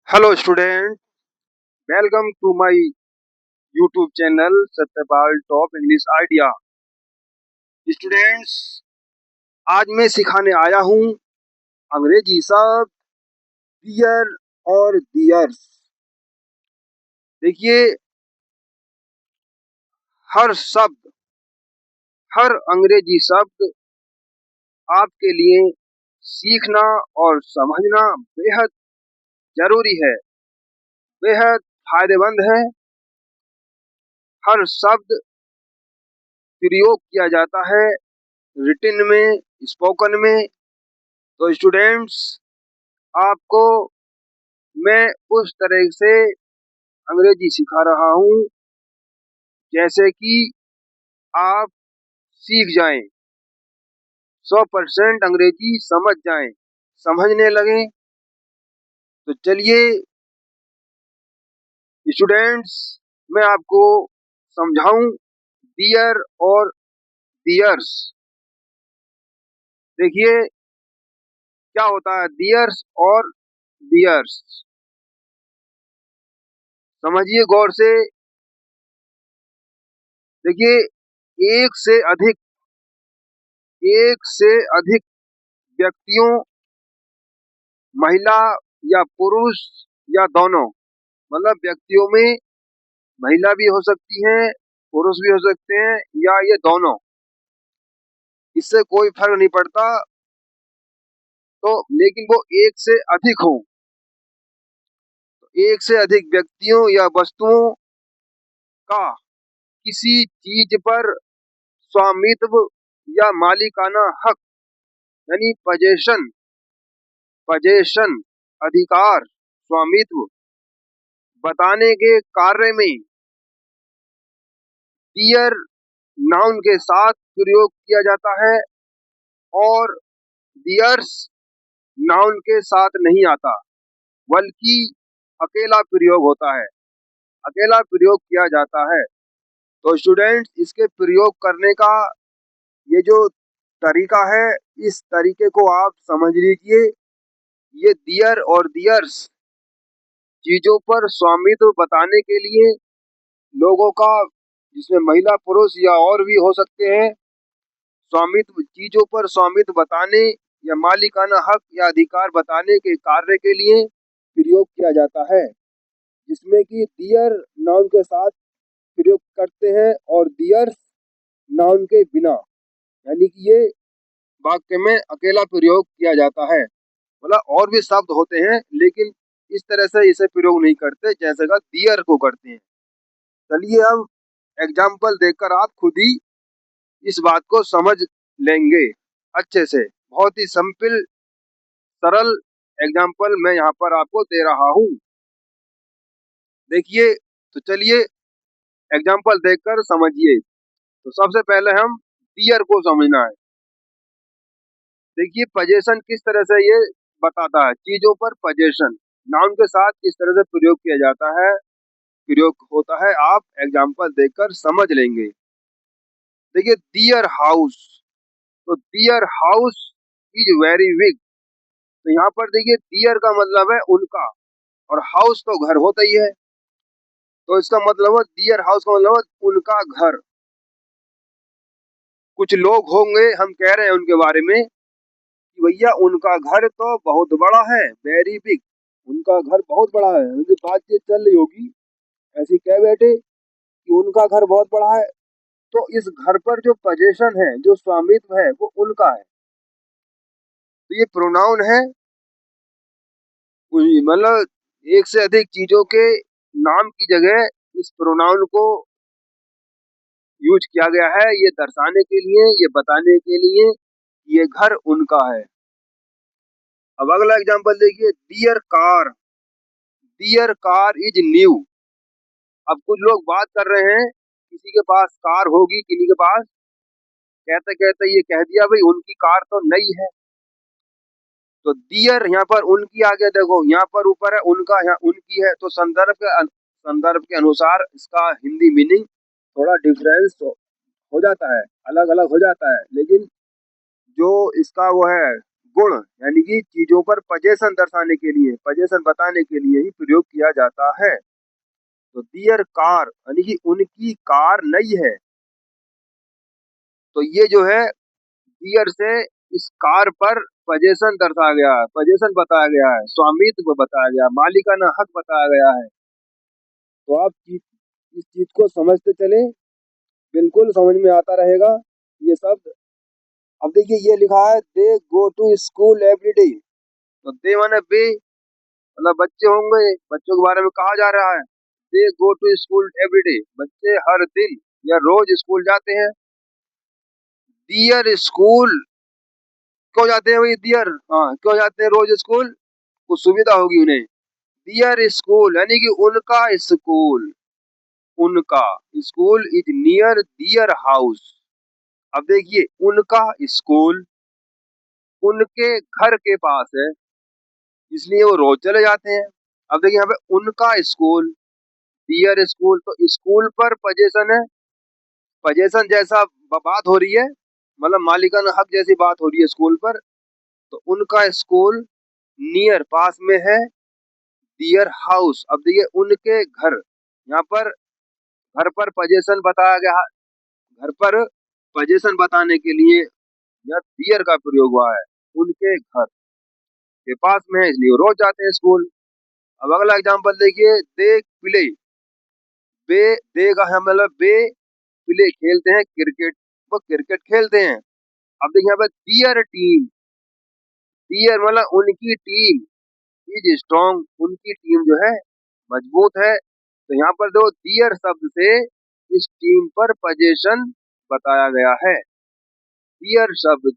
Hello student, welcome to my YouTube channel Satyapal Top English Idea। Students, आज मैं सिखाने आया हूँ अंग्रेजी शब्द डियर और डियर्स। देखिए, हर शब्द, हर अंग्रेजी शब्द आपके लिए सीखना और समझना बेहद जरूरी है, बेहद फायदेमंद है। हर शब्द प्रयोग किया जाता है रिटिन में, स्पोकन में। तो स्टूडेंट्स, आपको मैं उस तरह से अंग्रेजी सिखा रहा हूँ जैसे कि आप सीख जाएं, 100% अंग्रेजी समझ जाएं, समझने लगें। तो चलिए स्टूडेंट्स, मैं आपको समझाऊं डियर और डियर्स। देखिए क्या होता है डियर्स और डियर्स, समझिए गौर से। देखिए, एक से अधिक व्यक्तियों, महिला या पुरुष या दोनों, मतलब व्यक्तियों में महिला भी हो सकती है, पुरुष भी हो सकते हैं, या ये दोनों, इससे कोई फर्क नहीं पड़ता। तो लेकिन वो एक से अधिक हो, एक से अधिक व्यक्तियों या वस्तुओं का किसी चीज पर स्वामित्व या मालिकाना हक, यानी पजेशन, पजेशन, अधिकार, स्वामित्व बताने के कार्य में डियर नाउन के साथ प्रयोग किया जाता है और डियर्स नाउन के साथ नहीं आता, बल्कि अकेला प्रयोग होता है, अकेला प्रयोग किया जाता है। तो स्टूडेंट्स, इसके प्रयोग करने का ये जो तरीका है, इस तरीके को आप समझ लीजिए। ये डियर और डियर्स चीजों पर स्वामित्व बताने के लिए लोगों का, जिसमें महिला पुरुष या और भी हो सकते हैं, स्वामित्व, चीजों पर स्वामित्व बताने या मालिकाना हक या अधिकार बताने के कार्य के लिए प्रयोग किया जाता है, जिसमें कि डियर नाउन के साथ प्रयोग करते हैं और डियर्स नाउन के बिना, यानी कि ये वाक्य में अकेला प्रयोग किया जाता है। मतलब और भी शब्द होते हैं, लेकिन इस तरह से इसे प्रयोग नहीं करते जैसे का डियर को करते हैं। चलिए अब एग्जाम्पल देखकर आप खुद ही इस बात को समझ लेंगे अच्छे से। बहुत ही सिंपल, सरल एग्जाम्पल मैं यहाँ पर आपको दे रहा हूँ। देखिए, तो चलिए एग्जाम्पल देखकर समझिए। तो सबसे पहले हम डियर को समझना है। देखिए, पजेशन किस तरह से ये बताता है, चीजों पर पजेशन नाउन के साथ किस तरह से प्रयोग किया जाता है, प्रयोग होता है, आप एग्जाम्पल देखकर समझ लेंगे। देखिए, डियर हाउस, तो their house is very big. तो यहाँ पर देखिए, डियर का मतलब है उनका, और हाउस तो घर होता ही है, तो इसका मतलब है डियर हाउस का मतलब है उनका घर। कुछ लोग होंगे, हम कह रहे हैं उनके बारे में कि भैया उनका घर तो बहुत बड़ा है, वेरी बिग, उनका घर बहुत बड़ा है। उनकी बातचीत चल रही होगी, ऐसी कह बैठे कि उनका घर बहुत बड़ा है। तो इस घर पर जो पोजेशन है, जो स्वामित्व है, वो उनका है। तो ये प्रोनाउन है, मतलब एक से अधिक चीजों के नाम की जगह इस प्रोनाउन को यूज किया गया है, ये दर्शाने के लिए, ये बताने के लिए ये घर उनका है। अब अगला एग्जांपल देखिए, their car, their car is new. अब कुछ लोग बात कर रहे हैं, किसी के पास कार होगी, किसी के पास, कहते कहते ये कह दिया भाई उनकी कार तो नई है। तो डियर यहाँ पर उनकी आगे देखो, यहाँ पर ऊपर है उनका, यहाँ उनकी है, तो संदर्भ के अनुसार इसका हिंदी मीनिंग थोड़ा डिफरेंस हो जाता है, अलग अलग हो जाता है। लेकिन जो इसका वो है गुण यानी कि चीजों पर पजेशन दर्शाने के लिए, पजेशन बताने के लिए ही प्रयोग किया जाता है। तो दियर कार यानी कि उनकी कार नई है। तो ये जो है दियर से इस कार पर पजेशन दर्शाया गया है, पजेशन बताया गया है, स्वामित्व बताया गया, मालिकाना हक बताया गया है। तो आप इस चीज को समझते चले, बिल्कुल समझ में आता रहेगा ये शब्द। अब देखिए ये लिखा है they go to school every day. तो दे माने वे, मतलब बच्चे होंगे, बच्चों के बारे में कहा जा रहा है। They go to school every day, बच्चे हर दिन या रोज स्कूल जाते हैं। दियर स्कूल क्यों जाते हैं भाई, दियर, हाँ क्यों जाते हैं रोज स्कूल, कुछ सुविधा होगी उन्हें। दियर स्कूल यानी कि उनका स्कूल, उनका school is near their house. अब देखिए उनका स्कूल उनके घर के पास है, इसलिए वो रोज चले जाते हैं। अब देखिए यहाँ पे उनका स्कूल, दियर स्कूल, तो स्कूल पर पजेशन है, पजेशन जैसा बात हो रही है, मतलब मालिकाना हक जैसी बात हो रही है स्कूल पर। तो उनका स्कूल नियर पास में है, दियर हाउस, अब देखिए उनके घर, यहाँ पर घर पर पजेशन बताया गया, घर पर पजेशन बताने के लिए यह दियर का प्रयोग हुआ है, उनके घर के पास में है इसलिए वो रोज जाते हैं स्कूल। अब अगला एग्जांपल देखिए, दे प्ले, बे, दे का है मतलब बे प्ले खेलते हैं क्रिकेट, वो क्रिकेट खेलते हैं। अब देखिए यहाँ पे दियर टीम, दियर मतलब उनकी टीम, इज स्ट्रॉन्ग, उनकी टीम जो है मजबूत है। तो यहाँ पर दो दियर शब्द से इस टीम पर पजेशन बताया गया है, दियर शब्द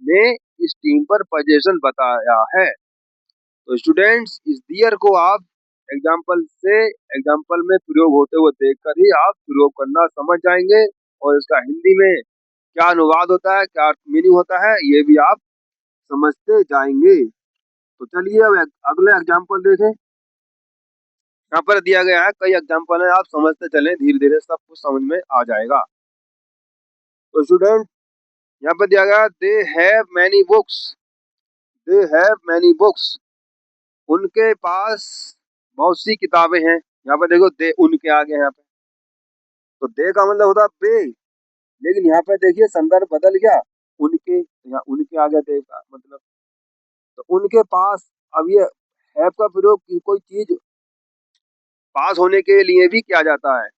ने इस टीम पर पजेशन बताया है। तो स्टूडेंट्स इस दियर को आप एग्जाम्पल से, एग्जाम्पल में प्रयोग होते हुए देखकर ही आप प्रयोग करना समझ जाएंगे, और इसका हिंदी में क्या अनुवाद होता है, क्या मीनिंग होता है, ये भी आप समझते जाएंगे। तो चलिए अब अगले एग्जाम्पल देखें। यहाँ पर दिया गया है कई एग्जाम्पल है, आप समझते चलें, धीरे धीरे सब कुछ समझ में आ जाएगा। तो स्टूडेंट यहाँ पर दिया गया they have many books, they have many books, उनके पास बहुत सी किताबें हैं। यहाँ पर देखो दे उनके आगे हैं यहाँ पे, तो दे का मतलब होता है बे, लेकिन यहाँ पे देखिए संदर्भ बदल गया, उनके, यहाँ उनके आगे दे का मतलब, तो उनके पास। अब ये हैव का प्रयोग कोई चीज पास होने के लिए भी किया जाता है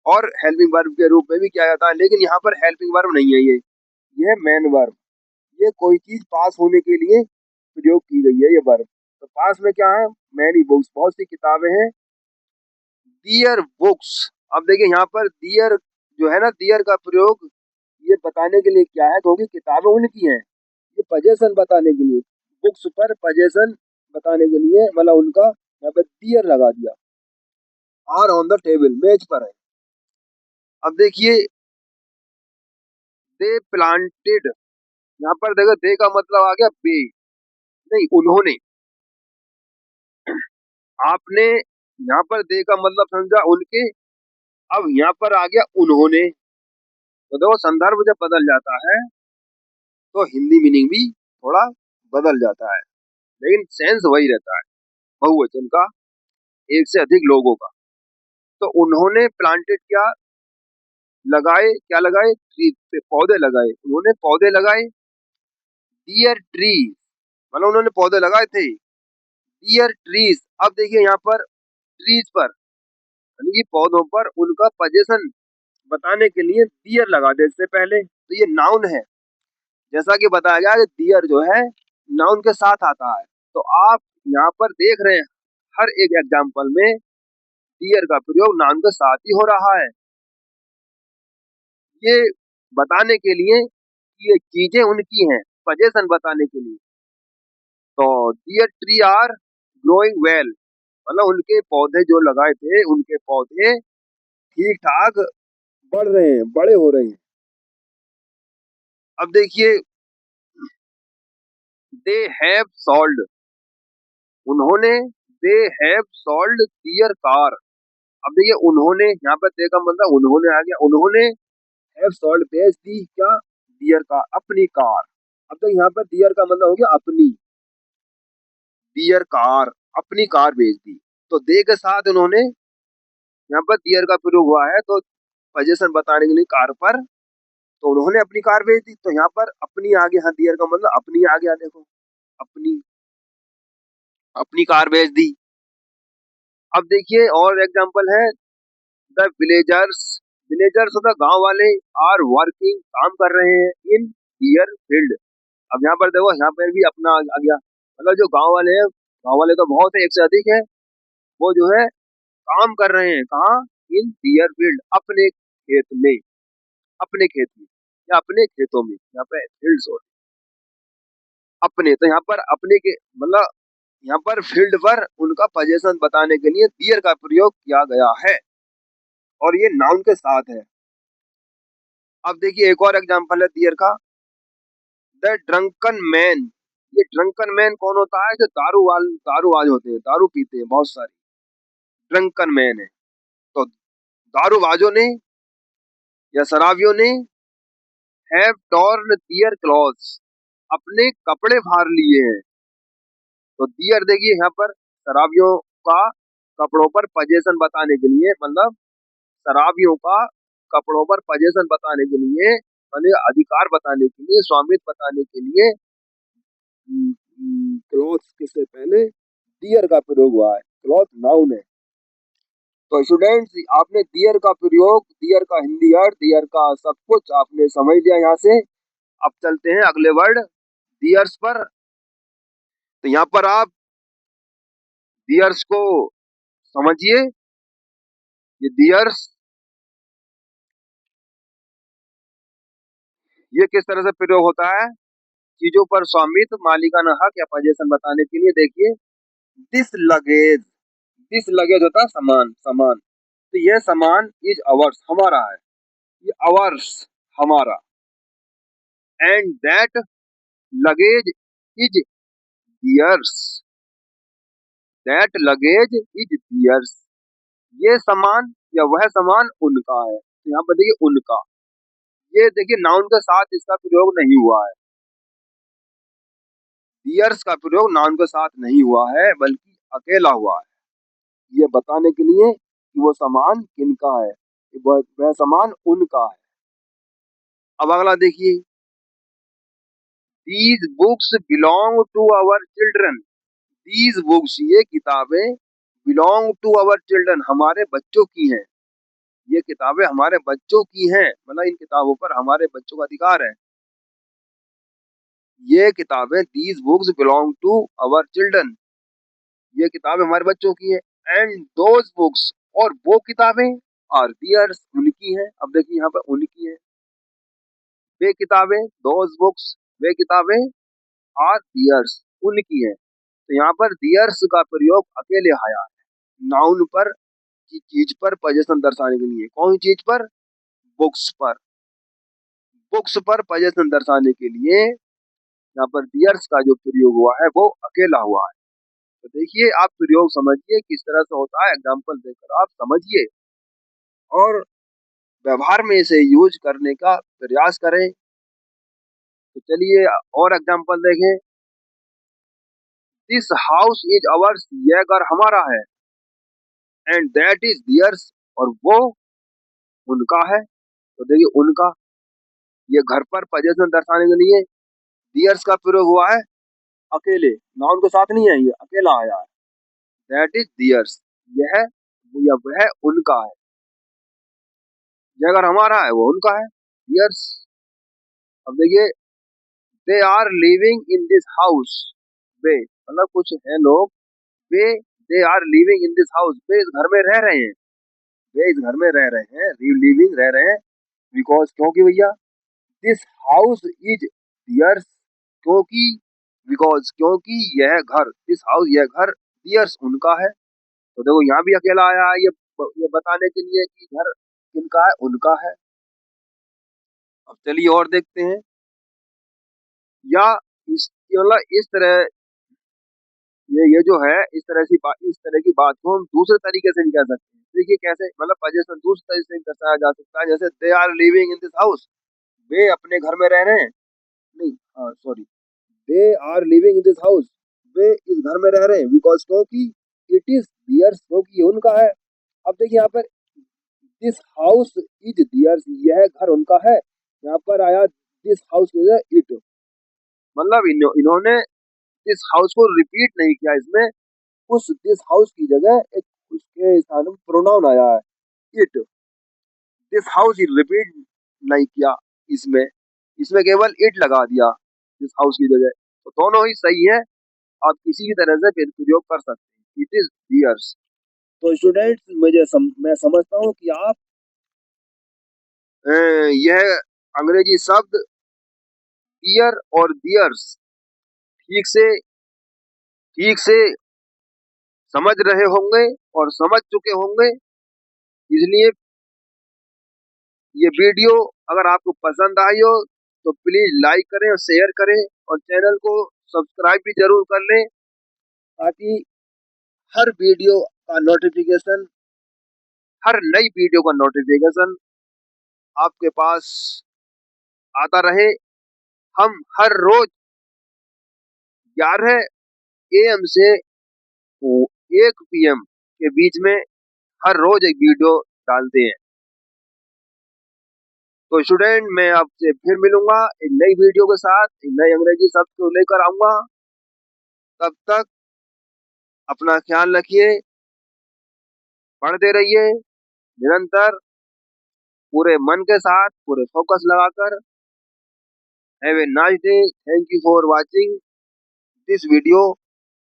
और हेल्पिंग वर्ब के रूप में भी किया जाता है, लेकिन यहाँ पर हेल्पिंग वर्ब नहीं है, ये मेन वर्ब, ये कोई चीज पास होने के लिए प्रयोग की गई है ये वर्ब। तो पास में क्या है, मैनी बुक्स, बहुत सी किताबें हैं। दियर बुक्स, अब देखिए यहाँ पर दियर जो है ना, दियर का प्रयोग ये बताने के लिए क्या है, क्योंकि किताबें उनकी हैं, ये पजेशन बताने के लिए, बुक्स पर पजेशन बताने के लिए, मतलब उनका यहाँ पे दियर लगा दिया। आर ऑन द टेबल, मेज पर है। अब देखिए दे प्लांटेड, यहाँ पर देखो दे का मतलब आ गया बे, नहीं उन्होंने, आपने यहाँ पर दे का मतलब समझा उनके, अब यहाँ पर आ गया उन्होंने। तो देखो संदर्भ जब बदल जाता है तो हिंदी मीनिंग भी थोड़ा बदल जाता है, लेकिन सेंस वही रहता है, बहुवचन का, एक से अधिक लोगों का। तो उन्होंने प्लांटेड क्या लगाए, क्या लगाए, ट्री, पौधे लगाए, उन्होंने पौधे लगाए। डियर ट्री मतलब उन्होंने पौधे लगाए थे, डियर ट्रीज। अब देखिए यहाँ पर ट्रीज पर यानी कि पौधों पर उनका पजेशन बताने के लिए डियर लगा दे इससे पहले, तो ये नाउन है, जैसा कि बताया गया कि डियर जो है नाउन के साथ आता है। तो आप यहाँ पर देख रहे हैं हर एक एग्जाम्पल में डियर का प्रयोग नाउन के साथ ही हो रहा है, ये बताने के लिए कि ये चीजें उनकी हैं, पजेशन बताने के लिए। तो their tree are growing well, मतलब उनके पौधे जो लगाए थे, उनके पौधे ठीक ठाक बढ़ रहे हैं, बड़े हो रहे हैं। अब देखिए दे हैव सॉल्व्ड, उन्होंने, they have sold their car. अब देखिए उन्होंने, यहाँ पर दे का मतलब उन्होंने आ गया, उन्होंने हैव सॉल्व्ड बेच दी क्या, दियर कार, अपनी कार, अब तो यहाँ पर डियर का मतलब हो गया अपनी, डियर कार, अपनी कार भेज दी। तो दे के साथ उन्होंने यहाँ पर डियर का प्रयोग हुआ है, तो पोजीशन बताने के लिए कार पर, तो उन्होंने अपनी कार भेज दी। तो यहाँ पर अपनी आ गया, हाँ डियर का मतलब अपनी आ गया, देखो अपनी, अपनी कार भेज दी। अब देखिए और एग्जांपल है, द विलेजर्स, विलेजर्स होता गांव वाले, आर वर्किंग, काम कर रहे हैं, इन डियर फील्ड। अब यहाँ पर देखो, यहाँ पर भी अपना आ गया, मतलब जो गांव वाले हैं, गांव वाले तो बहुत है, एक से अधिक है, वो जो है काम कर रहे हैं कहाँ, इन डियर फील्ड, अपने खेत में, अपने खेत में या अपने खेतों में, यहाँ पे फील्ड्स होते अपने, तो यहाँ पर अपने के मतलब यहाँ पर फील्ड पर उनका पोजीशन बताने के लिए डियर का प्रयोग किया गया है, और ये नाउन के साथ है। अब देखिए एक और एग्जांपल है डियर का, द ड्रंकन मैन। ये ड्रंकन मैन कौन होता है, जो दारूबाज होते हैं, दारू पीते हैं बहुत सारी, ड्रंकन मैन है। तो दारूबाजों ने या शराबियों ने हैव टॉर्न दियर क्लॉथ्स, अपने कपड़े फाड़ लिए हैं। तो दियर देखिए यहाँ पर शराबियों का कपड़ों पर पोजीशन बताने के लिए, मतलब शराबियों का कपड़ों पर पोजीशन बताने के लिए, मतलब अधिकार बताने के लिए, स्वामित्व बताने के लिए क्लॉथ्स किससे पहले दियर का प्रयोग हुआ है, क्लॉथ नाउन है। तो स्टूडेंट्स आपने दियर का प्रयोग, दियर का हिंदी अर्थ, दियर का सब कुछ आपने समझ लिया यहाँ से। अब चलते हैं अगले वर्ड दियर्स पर। तो यहाँ पर आप दियर्स को समझिए, ये दियर्स ये किस तरह से प्रयोग होता है, चीजों पर स्वामित्व, मालिकाना हक या पोजीशन बताने के लिए। देखिए दिस लगेज, दिस लगेज होता है सामान, सामान, तो यह सामान इज अवर्स, हमारा है, ये अवर्स हमारा, and that luggage is theirs, that luggage is theirs, ये सामान या वह सामान उनका है। तो यहाँ पर देखिए उनका, ये देखिए नाउन के साथ इसका प्रयोग नहीं हुआ है, दियर्स का प्रयोग नाउन के साथ नहीं हुआ है, बल्कि अकेला हुआ है, ये बताने के लिए कि वो सामान किनका है, वह सामान उनका है। अब अगला देखिए, these books belong to our children, these books ये किताबें, बिलोंग टू अवर चिल्ड्रन हमारे बच्चों की हैं, ये किताबें हमारे बच्चों की हैं, मतलब इन किताबों पर हमारे बच्चों का अधिकार है। ये किताबें, these books belong to our children, ये किताबें हमारे बच्चों की है, एंड दोज बुक्स, और वो किताबें, आर दियर्स उनकी हैं। अब देखिए यहाँ पर उनकी है, वे किताबें, दोज बुक्स, वे किताबें, आर दियर्स उनकी हैं। तो यहाँ पर दियर्स का प्रयोग अकेले आया है, नाउन पर, चीज पर पोजीशन दर्शाने के लिए। कौन सी चीज पर, बुक्स पर, बुक्स पर पोजीशन दर्शाने के लिए यहाँ पर दियर्स का जो प्रयोग हुआ है वो अकेला हुआ है। तो देखिए आप प्रयोग समझिए किस तरह से होता है, एग्जाम्पल देकर आप समझिए और व्यवहार में इसे यूज करने का प्रयास करें। तो चलिए और एग्जाम्पल देखें, दिस हाउस इज अवर्स, यह घर हमारा है, एंड दैट इज दियर्स, और वो उनका है। तो देखिए उनका, ये घर पर पोजीशन दर्शाने के लिए दियर्स का प्रयोग हुआ है, अकेले, नाउन के साथ नहीं है, ये अकेला आया है, दैट इज दियर्स, यह या वह उनका है, यह घर हमारा है वो उनका है, दियर्स। अब देखिए, they are living in this house, वे मतलब कुछ है लोग, वे, they are living in this house, वे इस घर में रह रहे हैं, वे इस घर में रह रहे हैं, लिविंग रह रहे हैं, बिकॉज क्योंकि भैया, दिस हाउस इज दियर्स, क्योंकि, बिकॉज क्योंकि यह घर, दिस हाउस यह घर, दियर्स उनका है। तो देखो यहाँ भी अकेला आया है, ये बताने के लिए कि घर किनका है, उनका है। अब चलिए और देखते हैं, या इस मतलब इस तरह, ये जो है इस तरह की बात, इस तरह की बात को हम दूसरे तरीके से भी कह सकते हैं। देखिए कैसे, मतलब पोजीशन दूसरे तरीके से दर्शाया जा सकता है, जैसे they are living in this house, वे अपने घर में रह रहे हैं, नहीं, हाँ sorry, they are living in this house, वे इस घर में रह रहे हैं, बिकॉज क्योंकि इट इज दियर्स, क्योंकि ये उनका है। अब देखिए यहाँ पर दिस हाउस इज दियर्स, यह घर उनका है। यहाँ पर आया दिस हाउस इज इट, मतलब इन्होंने दिस हाउस को रिपीट नहीं किया इसमें, उस दिस हाउस की जगह एक उसके स्थान में प्रोनाउन आया है इट। दिस हाउस रिपीट नहीं किया इसमें, इसमें केवल इट लगा दिया दिस हाउस की जगह, तो दोनों ही सही है, आप किसी भी तरह से प्रयोग कर सकते हैं, इट इज दियर्स। तो स्टूडेंट्स मैं समझता हूँ कि आप यह अंग्रेजी शब्द डियर और दियर्स ठीक से समझ रहे होंगे और समझ चुके होंगे। इसलिए ये वीडियो अगर आपको पसंद आई हो तो प्लीज लाइक करें और शेयर करें और चैनल को सब्सक्राइब भी जरूर कर लें, ताकि हर वीडियो का नोटिफिकेशन, हर नई वीडियो का नोटिफिकेशन आपके पास आता रहे। हम हर रोज 11 AM से 1 PM के बीच में हर रोज एक वीडियो डालते हैं। तो स्टूडेंट मैं आपसे फिर मिलूंगा एक नई वीडियो के साथ, एक नई अंग्रेजी शब्द को लेकर आऊंगा। तब तक अपना ख्याल रखिए, पढ़ते रहिए निरंतर, पूरे मन के साथ, पूरे फोकस लगाकर। Have a nice day, thank you for watching this video.